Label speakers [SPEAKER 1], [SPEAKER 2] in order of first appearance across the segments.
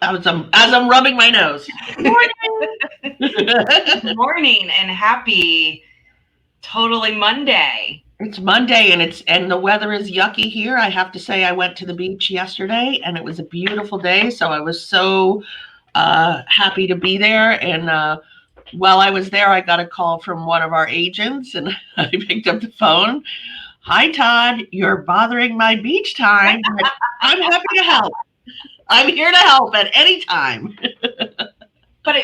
[SPEAKER 1] As I'm rubbing my nose.
[SPEAKER 2] Good morning and happy totally Monday.
[SPEAKER 1] It's Monday and the weather is yucky here. I have to say I went to the beach yesterday and it was a beautiful day, so I was so happy to be there. And while I was there, I got a call from one of our agents, and I picked up the phone. Hi, Todd. You're bothering my beach time, but I'm happy to help. I'm here to help at any time.
[SPEAKER 2] But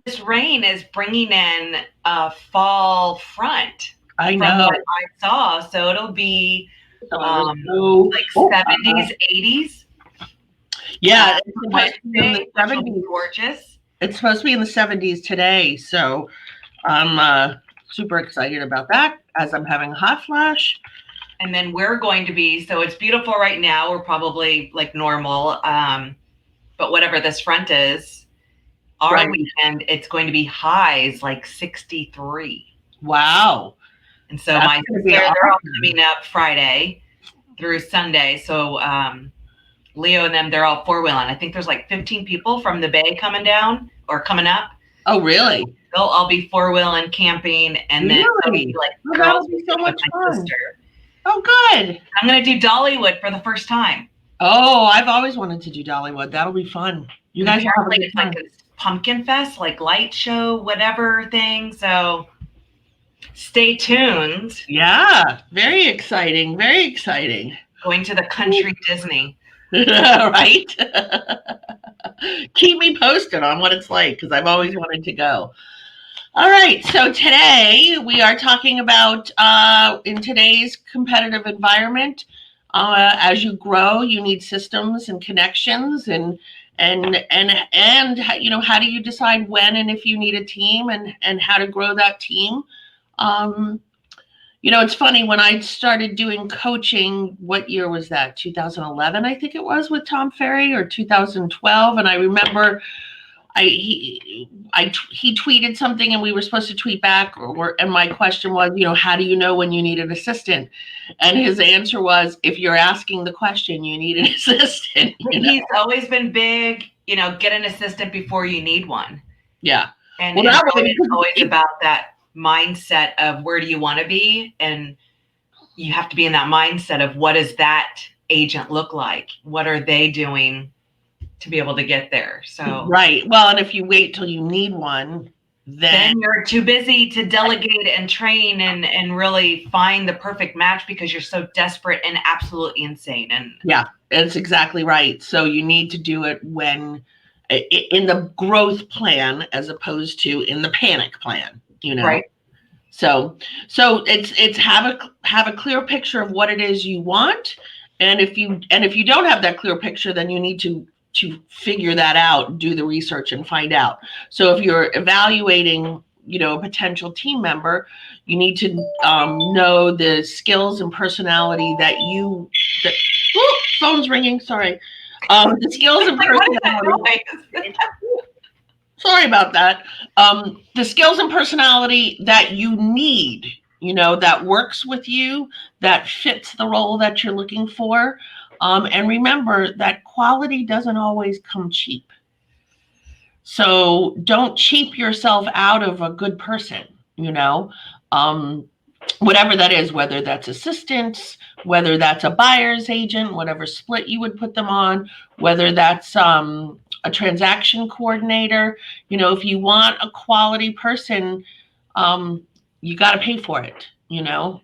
[SPEAKER 2] this rain is bringing in a fall front
[SPEAKER 1] I
[SPEAKER 2] from
[SPEAKER 1] know.
[SPEAKER 2] what I saw. So it'll be like
[SPEAKER 1] Oh,
[SPEAKER 2] 70s, 80s.
[SPEAKER 1] yeah, it's supposed to be in the
[SPEAKER 2] Wednesday, which will be
[SPEAKER 1] 70s.
[SPEAKER 2] gorgeous.
[SPEAKER 1] It's supposed to be in the 70s today, so I'm super excited about that as I'm having a hot flash.
[SPEAKER 2] And then we're going to be, so it's beautiful right now. We're probably like normal. But whatever this front is, our
[SPEAKER 1] Right.
[SPEAKER 2] weekend, it's going to be highs like 63.
[SPEAKER 1] Wow.
[SPEAKER 2] And so
[SPEAKER 1] That's
[SPEAKER 2] my
[SPEAKER 1] gonna be
[SPEAKER 2] they're all
[SPEAKER 1] awesome.
[SPEAKER 2] coming up Friday through Sunday. So Leo and them, they're all four-wheeling. I think there's like 15 people from the Bay coming down or coming up.
[SPEAKER 1] Oh, really?
[SPEAKER 2] They'll all be four-wheeling, camping, and then there'll be like
[SPEAKER 1] Oh,
[SPEAKER 2] girls
[SPEAKER 1] that'll be so
[SPEAKER 2] with
[SPEAKER 1] much
[SPEAKER 2] my
[SPEAKER 1] fun.
[SPEAKER 2] sister.
[SPEAKER 1] Oh, good.
[SPEAKER 2] I'm gonna do Dollywood for the first time.
[SPEAKER 1] Oh, I've always wanted to do Dollywood. That'll be fun. You guys will have a
[SPEAKER 2] Apparently
[SPEAKER 1] good
[SPEAKER 2] it's
[SPEAKER 1] time.
[SPEAKER 2] like a pumpkin fest, like light show, whatever thing. So stay tuned.
[SPEAKER 1] Yeah, very exciting. Very exciting.
[SPEAKER 2] Going to the country Disney.
[SPEAKER 1] Right? Keep me posted on what it's like because I've always wanted to go. All right, so today we are talking about in today's competitive environment, as you grow, you need systems and connections, and you know, how do you decide when and if you need a team, and how to grow that team. Um, you know, it's funny when I started doing coaching. What year was that? 2011, I think it was, with Tom Ferry, or 2012, and I remember he tweeted something and we were supposed to tweet back, and my question was, you know, how do you know when you need an assistant? And his answer was, if you're asking the question, you need an assistant. You know?
[SPEAKER 2] He's always been big, you know, get an assistant before you need one.
[SPEAKER 1] Yeah.
[SPEAKER 2] And
[SPEAKER 1] Well,
[SPEAKER 2] really it's always about that mindset of where do you want to be, and you have to be in that mindset of what does that agent look like? What are they doing to be able to get there? So
[SPEAKER 1] right. Well, and if you wait till you need one, then
[SPEAKER 2] you're too busy to delegate and train and really find the perfect match because you're so desperate and absolutely insane. And
[SPEAKER 1] yeah, that's exactly right. So you need to do it when in the growth plan as opposed to in the panic plan, you know.
[SPEAKER 2] Right.
[SPEAKER 1] So it's have a clear picture of what it is you want, and if you don't have that clear picture, then you need to figure that out, do the research and find out. So if you're evaluating, you know, a potential team member, you need to know the skills and personality that you that phone's ringing, sorry. The skills and personality. Sorry about that. The skills and personality that you need, you know, that works with you, that fits the role that you're looking for. And remember that quality doesn't always come cheap. So don't cheap yourself out of a good person, you know. Um, Whatever that is, whether that's assistants, whether that's a buyer's agent, whatever split you would put them on, whether that's a transaction coordinator. You know, if you want a quality person, um, you got to pay for it. You know,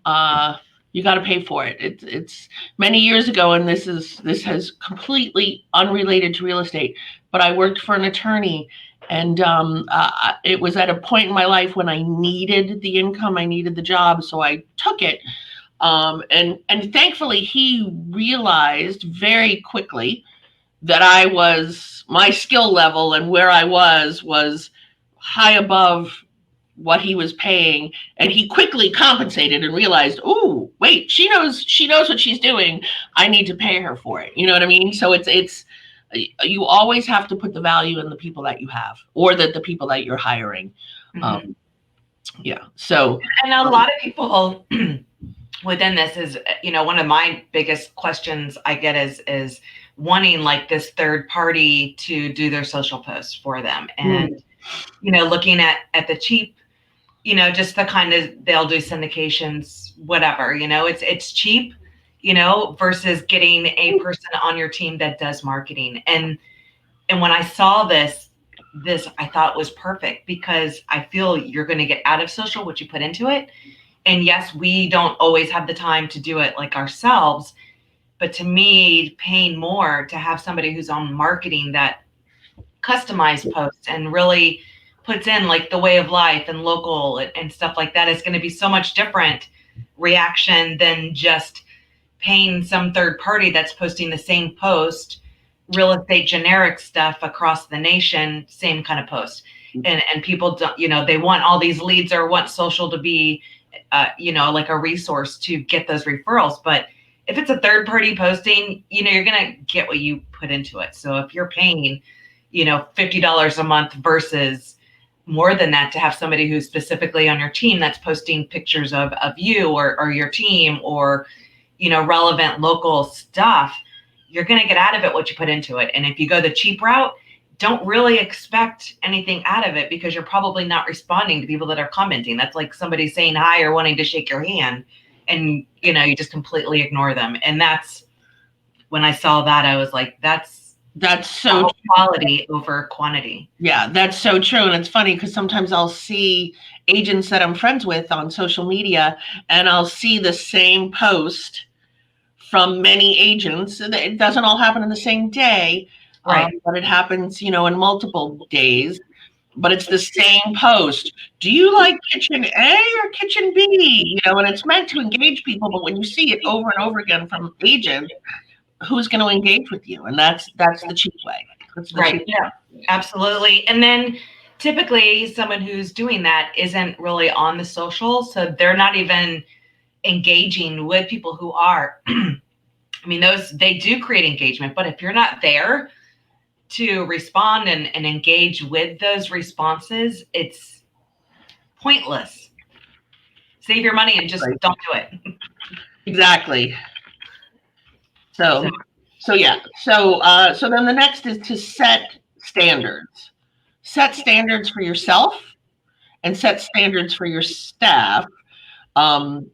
[SPEAKER 1] you got to pay for it. It's many years ago, and this has completely unrelated to real estate. But I worked for an attorney, and it was at a point in my life when I needed the income, I needed the job, so I took it. And thankfully, he realized very quickly that my skill level and where I was high above what he was paying, and he quickly compensated and realized, oh wait, she knows what she's doing. I need to pay her for it. You know what I mean? So it's you always have to put the value in the people that you have, or that the people that you're hiring.
[SPEAKER 2] Mm-hmm.
[SPEAKER 1] Yeah. So
[SPEAKER 2] and a lot of people within this is, one of my biggest questions I get is wanting like this third party to do their social posts for them. And, looking at the cheap, just the kind of, they'll do syndications, whatever, it's cheap, versus getting a person on your team that does marketing. And when I saw this I thought was perfect, because I feel you're going to get out of social what you put into it. And yes, we don't always have the time to do it like ourselves, but to me, paying more to have somebody who's on marketing that customized posts and really puts in like the way of life and local and stuff like that is going to be so much different reaction than just paying some third party that's posting the same post, real estate generic stuff across the nation, same kind of post. And people don't, they want all these leads or want social to be, like a resource to get those referrals. But if it's a third party posting, you're going to get what you put into it. So if you're paying, $50 a month versus more than that to have somebody who's specifically on your team that's posting pictures of you or your team or, relevant local stuff, you're going to get out of it what you put into it. And if you go the cheap route, don't really expect anything out of it, because you're probably not responding to people that are commenting. That's like somebody saying hi or wanting to shake your hand, and, you just completely ignore them. And that's when I saw that, I was like, that's
[SPEAKER 1] so
[SPEAKER 2] quality over quantity.
[SPEAKER 1] Yeah, that's so true. And it's funny because sometimes I'll see agents that I'm friends with on social media, and I'll see the same post from many agents. It doesn't all happen in the same day,
[SPEAKER 2] Right.
[SPEAKER 1] But it happens, in multiple days. But it's the same post. Do you like kitchen A or kitchen B? And it's meant to engage people. But when you see it over and over again from agents, who's going to engage with you? And that's the cheap way.
[SPEAKER 2] Right. Yeah, absolutely. And then typically someone who's doing that isn't really on the social, so they're not even engaging with people who are. I mean, they do create engagement, but if you're not there to respond and engage with those responses, it's pointless. Save your money and just don't do it.
[SPEAKER 1] Exactly. So yeah. So then the next is to set standards. Set standards for yourself and set standards for your staff. In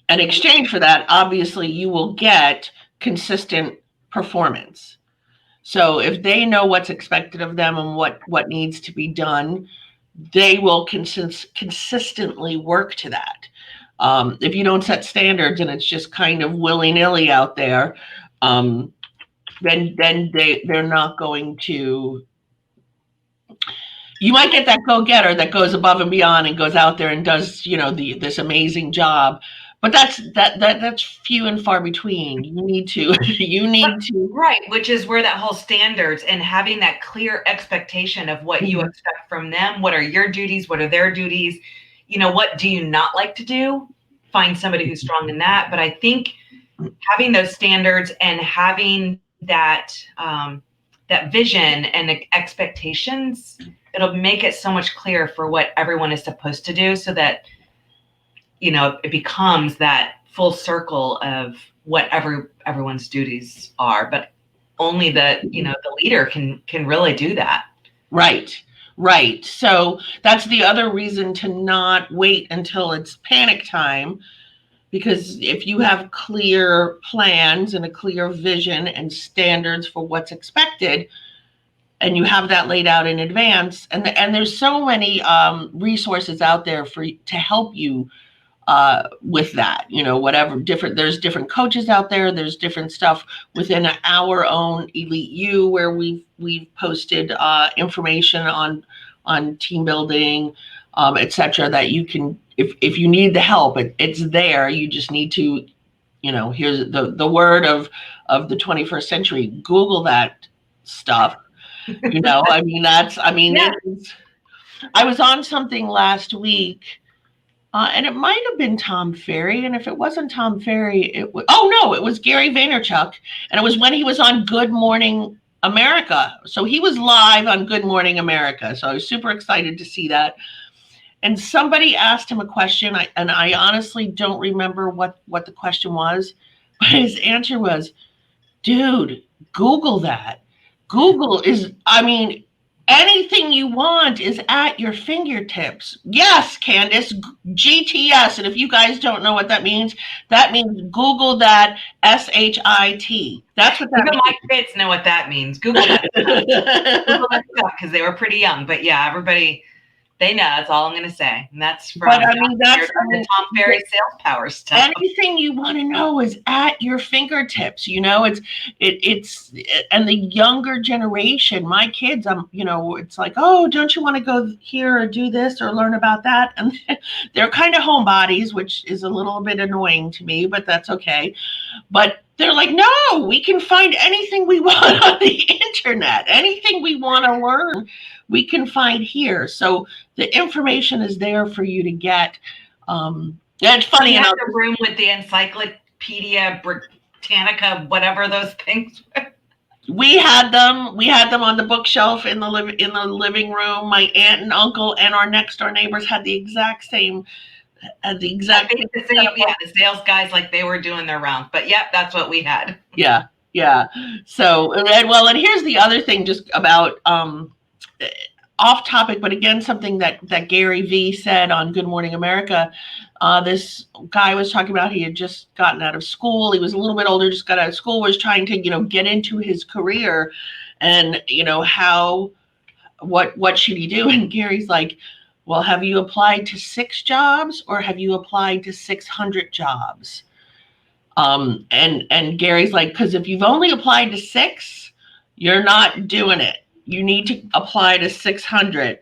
[SPEAKER 1] exchange for that, obviously, you will get consistent performance. So if they know what's expected of them and what needs to be done, they will consistently work to that. If you don't set standards and it's just kind of willy-nilly out there, then they're not going to. You might get that go-getter that goes above and beyond and goes out there and does, this amazing job. But that's few and far between. You need to
[SPEAKER 2] right, which is where that whole standards and having that clear expectation of what you expect from them. What are your duties? What are their duties? What do you not like to do? Find somebody who's strong in that. But I think having those standards and having that that vision and expectations, it'll make it so much clearer for what everyone is supposed to do, so that it becomes that full circle of what everyone's duties are. But only the leader can really do that.
[SPEAKER 1] Right. So that's the other reason to not wait until it's panic time, because if you have clear plans and a clear vision and standards for what's expected, and you have that laid out in advance, and there's so many resources out there to help you with that, whatever there's different coaches out there. There's different stuff within our own Elite U where we've posted information on team building, etc. That you can, if you need the help, it's there. You just need to, here's the word of the 21st century. Google that stuff. Yeah. I was on something last week. And it might have been Tom Ferry. And if it wasn't Tom Ferry, it was Gary Vaynerchuk. And it was when he was on Good Morning America. So he was live on Good Morning America. So I was super excited to see that. and somebody asked him a question, and I honestly don't remember what the question was, but his answer was, dude, Google that. Google is, I mean, anything you want is at your fingertips. Yes, Candace, GTS. And if you guys don't know what that means Google that, SHIT. That's what that
[SPEAKER 2] Even
[SPEAKER 1] means.
[SPEAKER 2] my kids know what that means. Google that stuff. Google that stuff because they were pretty young. But yeah, everybody, they know. That's all I'm going to say. And that's from the Tom Ferry sales power stuff.
[SPEAKER 1] Anything you want to know is at your fingertips. You know, it's and the younger generation, my kids, it's like, oh, don't you want to go here or do this or learn about that? And they're kind of homebodies, which is a little bit annoying to me, but that's okay. But they're like, no, we can find anything we want on the internet. Anything we want to learn, we can find here. So the information is there for you to get. It's funny.
[SPEAKER 2] You have the room with the Encyclopedia Britannica, whatever those things were.
[SPEAKER 1] We had them on the bookshelf in the living room. My aunt and uncle and our next door neighbors had the exact same.
[SPEAKER 2] The sales guys, like they were doing their rounds, but yep, that's what we had.
[SPEAKER 1] Yeah. So, and here's the other thing, just about off topic, but again, something that Gary V said on Good Morning America. This guy was talking about, he had just gotten out of school. He was a little bit older, just got out of school, was trying to, get into his career, and what should he do? And Gary's like, well, have you applied to 6 jobs or have you applied to 600 jobs? And Gary's like, because if you've only applied to 6, you're not doing it. You need to apply to 600.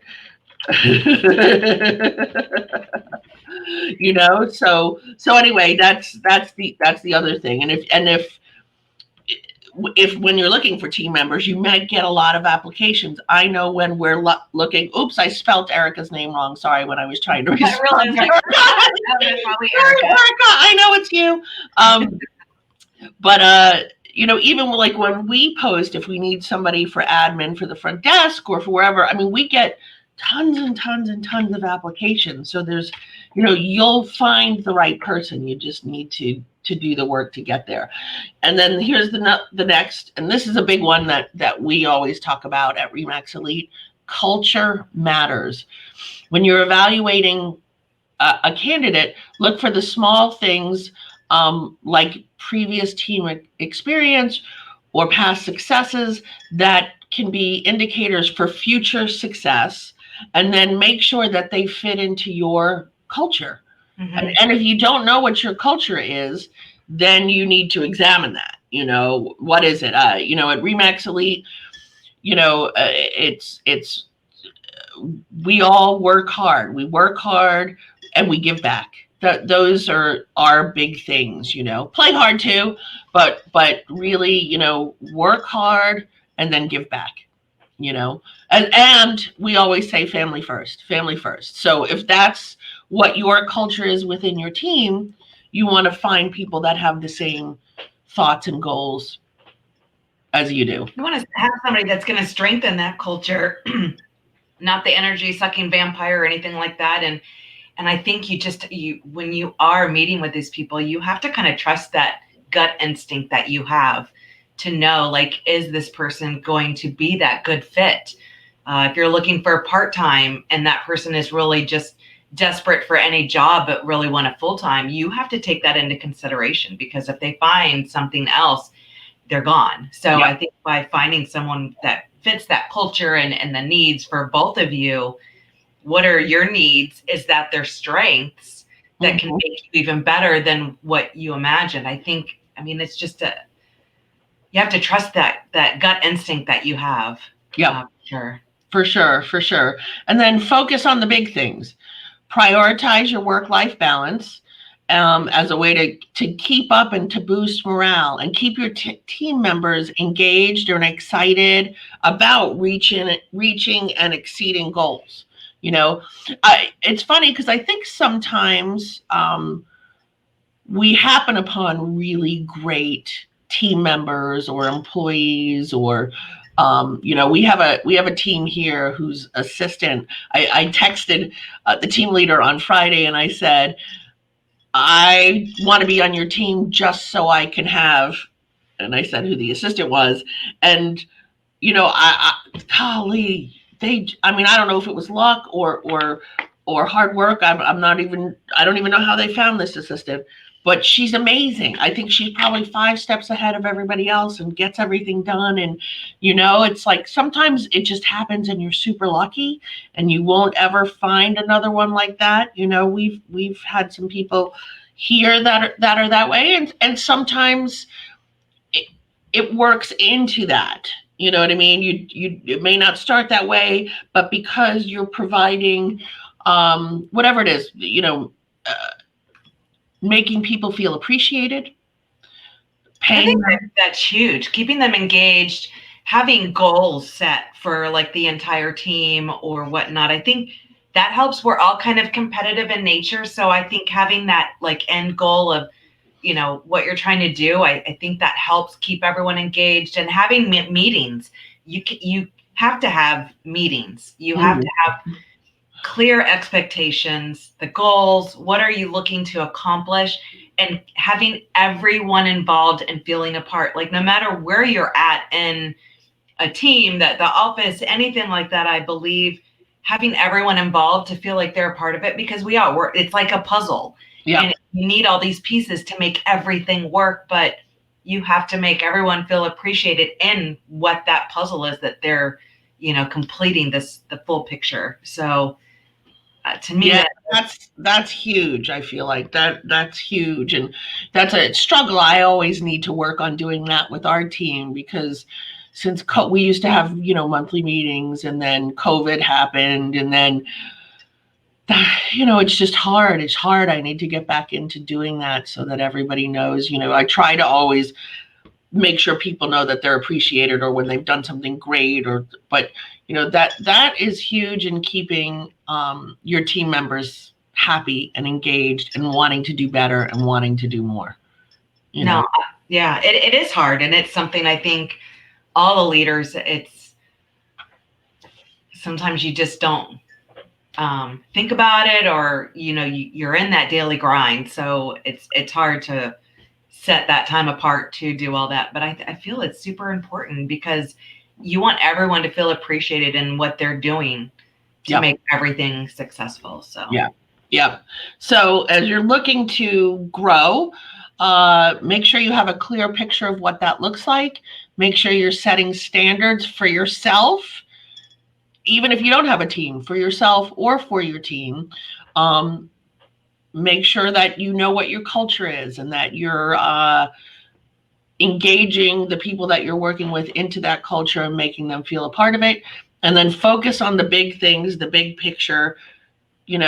[SPEAKER 1] So anyway, that's the other thing. And if when you're looking for team members, you might get a lot of applications. I know when we're looking, oops, I spelled Erica's name wrong. Sorry, when I was trying to respond.
[SPEAKER 2] Probably Erica.
[SPEAKER 1] I know it's you. But even like when we post, if we need somebody for admin for the front desk or for wherever, I mean, we get tons and tons and tons of applications. So there's, you'll find the right person. You just need to do the work to get there. And then here's the next, and this is a big one that we always talk about at Remax Elite. Culture matters. When you're evaluating a candidate, look for the small things, like previous team experience or past successes that can be indicators for future success, and then make sure that they fit into your culture. Mm-hmm. And if you don't know what your culture is, then you need to examine that. What is it? At Remax Elite, it's we all work hard. We work hard and we give back. Those are our big things. Play hard too, but really, work hard and then give back. And we always say family first. So if that's what your culture is within your team, you want to find people that have the same thoughts and goals as you do.
[SPEAKER 2] You want to have somebody that's going to strengthen that culture, not the energy sucking vampire or anything like that. And I think when you are meeting with these people, you have to kind of trust that gut instinct that you have to know, like, is this person going to be that good fit? If you're looking for a part-time and that person is really just desperate for any job but really want a full-time, you have to take that into consideration, because if they find something else, they're gone. So yeah. I think by finding someone that fits that culture and the needs for both of you, what are your needs? Is that their strengths that mm-hmm. can make you even better than what you imagined? It's just you have to trust that gut instinct that you have.
[SPEAKER 1] Yeah,
[SPEAKER 2] sure.
[SPEAKER 1] For sure. And then focus on the big things. Prioritize your work-life balance as a way to keep up and to boost morale, and keep your team members engaged and excited about reaching and exceeding goals. It's funny because I think sometimes we happen upon really great team members or employees or We have a team here whose assistant. I texted the team leader on Friday and I said, I want to be on your team just so I can have, and I said who the assistant was, and golly, I don't know if it was luck or hard work. I don't even know how they found this assistant, but she's amazing. I think she's probably 5 steps ahead of everybody else and gets everything done. And, it's like sometimes it just happens and you're super lucky and you won't ever find another one like that. We've had some people here that are that way. And sometimes it works into that. You know what I mean? It may not start that way, but because you're providing whatever it is, making people feel appreciated,
[SPEAKER 2] I
[SPEAKER 1] paying
[SPEAKER 2] think
[SPEAKER 1] them.
[SPEAKER 2] that's huge. Keeping them engaged, having goals set for like the entire team or whatnot. I think that helps. We're all kind of competitive in nature. So I think having that like end goal of, what you're trying to do, I think that helps keep everyone engaged. And having meetings. You have to have meetings. You have to have clear expectations, the goals, what are you looking to accomplish, and having everyone involved and feeling a part. Like no matter where you're at in a team, that the office, anything like that, I believe having everyone involved to feel like they're a part of it, because it's like a puzzle.
[SPEAKER 1] Yeah.
[SPEAKER 2] And you need all these pieces to make everything work, but you have to make everyone feel appreciated in what that puzzle is that they're, completing the full picture. So to me,
[SPEAKER 1] Yeah, that's huge. I feel like that's huge, and that's a struggle. I always need to work on doing that with our team because since we used to have monthly meetings, and then COVID happened, and then it's just hard. It's hard. I need to get back into doing that so that everybody knows. I try to always make sure people know that they're appreciated or when they've done something great, but that is huge in keeping your team members happy and engaged and wanting to do better and wanting to do more.
[SPEAKER 2] Yeah, it is hard, and it's something I think all the leaders, it's sometimes you just don't think about it, or you're in that daily grind, so it's hard to set that time apart to do all that. But I feel it's super important because you want everyone to feel appreciated in what they're doing to make everything successful. So
[SPEAKER 1] yeah. So as you're looking to grow, make sure you have a clear picture of what that looks like. Make sure you're setting standards for yourself, even if you don't have a team, for yourself or for your team. Make sure that you know what your culture is and that you're engaging the people that you're working with into that culture and making them feel a part of it. And then focus on the big things, the big picture. You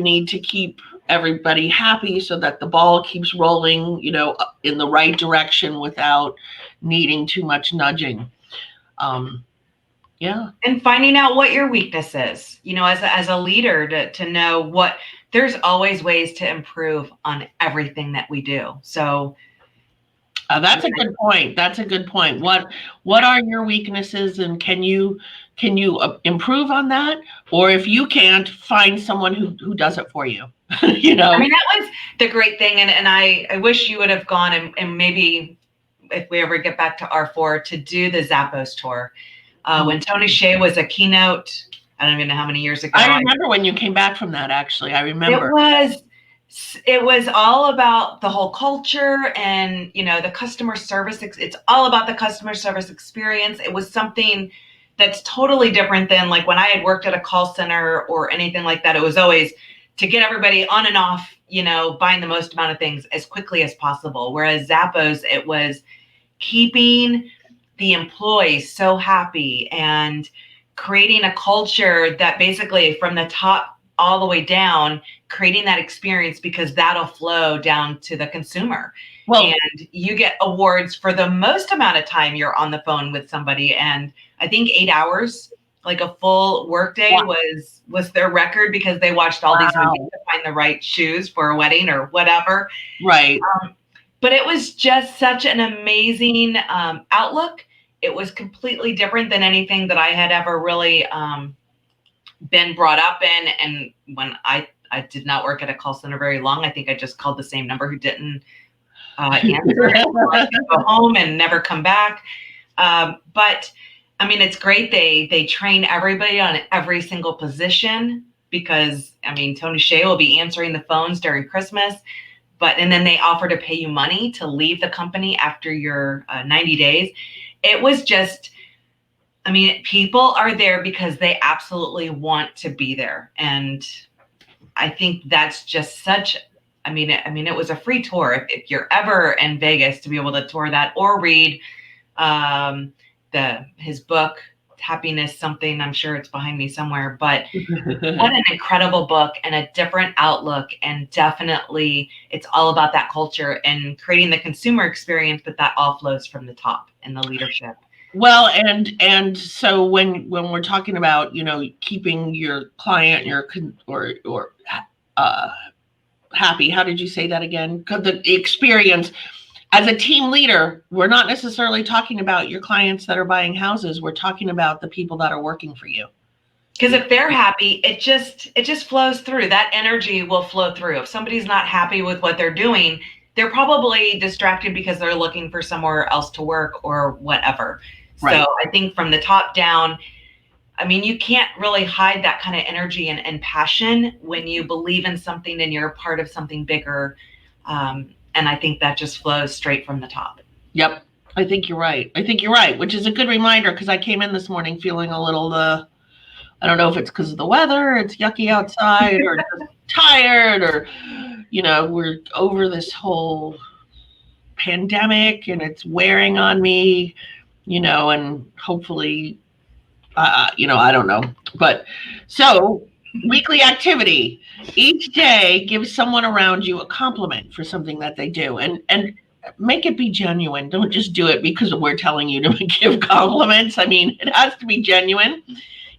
[SPEAKER 1] need to keep everybody happy so that the ball keeps rolling, in the right direction without needing too much nudging. Yeah.
[SPEAKER 2] And finding out what your weakness is, as a leader, to know what, there's always ways to improve on everything that we do. So
[SPEAKER 1] that's a good point. That's a good point. What are your weaknesses, and can you improve on that? Or if you can't, find someone who does it for you.
[SPEAKER 2] I mean, that was the great thing. And I wish you would have gone and maybe if we ever get back to R4 to do the Zappos tour. When Tony Hsieh was a keynote, I don't even know how many years ago.
[SPEAKER 1] I remember when you came back from that, actually. I remember.
[SPEAKER 2] It was all about the whole culture and, the customer service. It's all about the customer service experience. It was something that's totally different than like when I had worked at a call center or anything like that. It was always to get everybody on and off, buying the most amount of things as quickly as possible. Whereas Zappos, it was keeping the employees so happy and creating a culture that basically from the top all the way down, creating that experience, because that'll flow down to the consumer. Well, and you get awards for the most amount of time you're on the phone with somebody. And I think 8 hours, like a full workday, was their record, because they watched all these movies to find the right shoes for a wedding or whatever.
[SPEAKER 1] Right.
[SPEAKER 2] But it was just such an amazing outlook. it was completely different than anything that I had ever really been brought up in. And when I did not work at a call center very long, I think I just called the same number who didn't answer it. Go home and never come back. But I mean, it's great. They train everybody on every single position, because I mean, Tony Shea will be answering the phones during Christmas, and then they offer to pay you money to leave the company after your 90 days. It was just, I mean, people are there because they absolutely want to be there. And I think that's just such, I mean, it was a free tour. If you're ever in Vegas, to be able to tour that or read his book, Happiness Something, I'm sure it's behind me somewhere, but what an incredible book and a different outlook. And definitely it's all about that culture and creating the consumer experience, but that all flows from the top and the leadership.
[SPEAKER 1] Well, and so when we're talking about, you know, keeping your client or happy, how did you say that again? 'Cause the experience as a team leader, we're not necessarily talking about your clients that are buying houses. We're talking about the people that are working for you.
[SPEAKER 2] Because if they're happy, it just flows through. That energy will flow through. If somebody's not happy with what they're doing, they're probably distracted because they're looking for somewhere else to work or whatever. Right. So I think from the top down, I mean, you can't really hide that kind of energy and passion when you believe in something and you're a part of something bigger. And I think that just flows straight from the top.
[SPEAKER 1] Yep. I think you're right. Which is a good reminder, because I came in this morning feeling a little, I don't know if it's because of the weather, it's yucky outside, or just tired, or, you know, we're over this whole pandemic and it's wearing on me, you know, and hopefully, you know, I don't know. But so weekly activity, each day give someone around you a compliment for something that they do, and make it be genuine. Don't just do it because we're telling you to give compliments. I mean, it has to be genuine.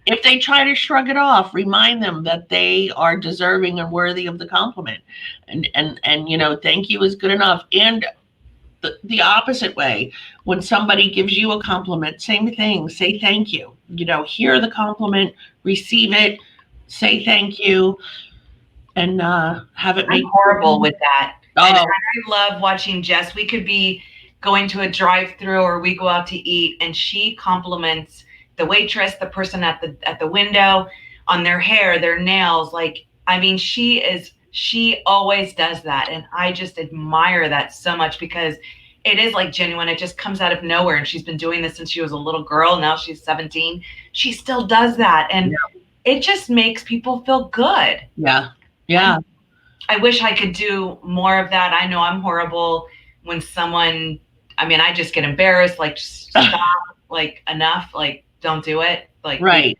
[SPEAKER 1] If they try to shrug it off, remind them that they are deserving and worthy of the compliment, and you know, thank you is good enough. And the opposite way, when somebody gives you a compliment, same thing, say thank you. You know, hear the compliment, receive it, say thank you, and have it make.
[SPEAKER 2] I'm horrible with that.
[SPEAKER 1] Oh.
[SPEAKER 2] And I love watching Jess. We could be going to a drive-through or we go out to eat, and she compliments the waitress, the person at the window, on their hair, their nails. Like, I mean, she always does that. And I just admire that so much, because it is like genuine. It just comes out of nowhere. And she's been doing this since she was a little girl. Now she's 17. She still does that. And it just makes people feel good.
[SPEAKER 1] Yeah. Yeah.
[SPEAKER 2] And I wish I could do more of that. I know I'm horrible when someone, I mean, I just get embarrassed, like, stop, like, enough, like, don't do it. Like,
[SPEAKER 1] right.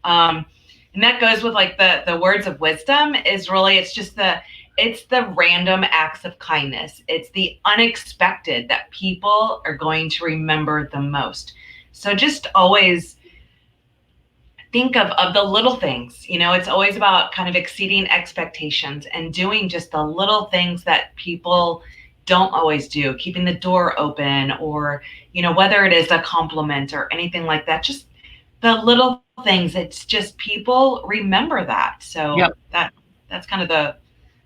[SPEAKER 2] And that goes with like the words of wisdom is really, it's the random acts of kindness. It's the unexpected that people are going to remember the most. So just always think of the little things. You know, it's always about kind of exceeding expectations and doing just the little things that people don't always do, keeping the door open, or, you know, whether it is a compliment or anything like that, just the little things. It's just people remember that. So that's kind of the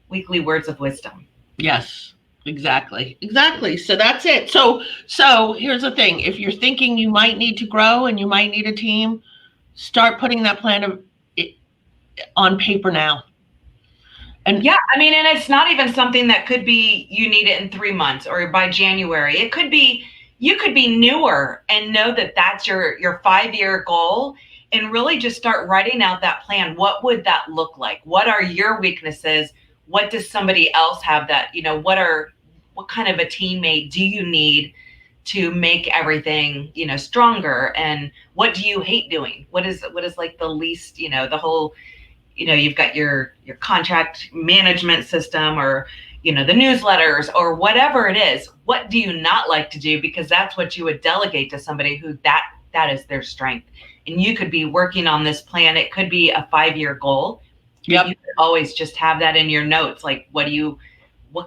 [SPEAKER 2] weekly words of wisdom.
[SPEAKER 1] Yes, exactly. So that's it. So here's the thing. If you're thinking you might need to grow and you might need a team, start putting that plan on paper now. And
[SPEAKER 2] yeah, I mean, and it's not even something that could be, you need it in 3 months or by January. It could be, you could be newer and know that that's your 5-year goal, and really just start writing out that plan. What would that look like? What are your weaknesses? What does somebody else have that, you know, what kind of a teammate do you need to make everything, you know, stronger? And what do you hate doing? What is like the least, you know, the whole, you know, you've got your contract management system, or, you know, the newsletters, or whatever it is. What do you not like to do? Because that's what you would delegate to somebody who that is their strength. And you could be working on this plan. It could be a 5-year goal.
[SPEAKER 1] Yep.
[SPEAKER 2] You could always just have that in your notes. Like, what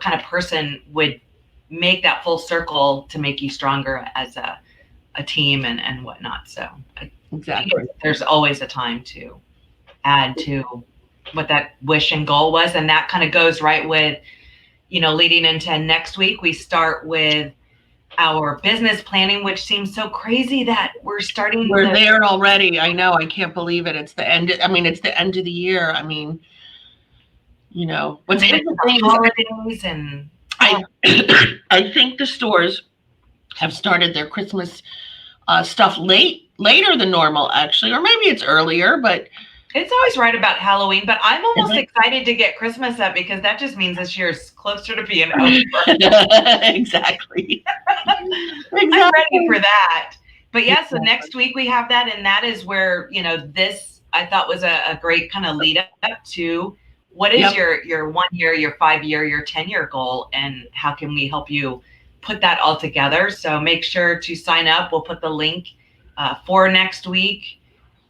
[SPEAKER 2] kind of person would make that full circle to make you stronger as a team and whatnot. So I think
[SPEAKER 1] Exactly.
[SPEAKER 2] there's always a time to add to what that wish and goal was. And that kind of goes right with, leading into next week, we start with our business planning, which seems so crazy that we're
[SPEAKER 1] there already. I know. I can't believe it. It's the end. I mean, it's the end of the year. I mean, what's interesting
[SPEAKER 2] holidays and
[SPEAKER 1] I think the stores have started their Christmas stuff later than normal, actually, or maybe it's earlier, but
[SPEAKER 2] it's always right about Halloween. But I'm almost excited to get Christmas up because that just means this year's closer to being over.
[SPEAKER 1] Exactly.
[SPEAKER 2] I'm ready for that. But yeah, so next week we have that, and that is where this I thought was a great kind of lead up to what is your 1 year, your 5 year, your 10-year goal, and how can we help you put that all together. So make sure to sign up. We'll put the link for next week.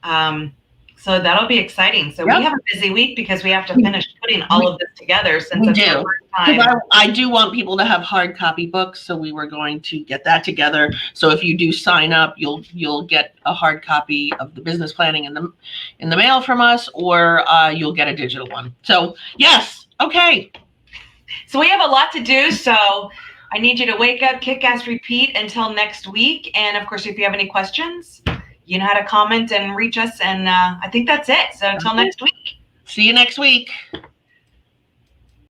[SPEAKER 2] So that'll be exciting. So we have a busy week because we have to finish putting all of this together since it's the first time.
[SPEAKER 1] I do want people to have hard copy books, so we were going to get that together. So if you do sign up, you'll get a hard copy of the business planning in the mail from us, or you'll get a digital one. So yes, okay.
[SPEAKER 2] So we have a lot to do. So I need you to wake up, kick ass, repeat until next week. And of course, if you have any questions, you know how to comment and reach us. And I think that's it. So until next week.
[SPEAKER 1] See you next week.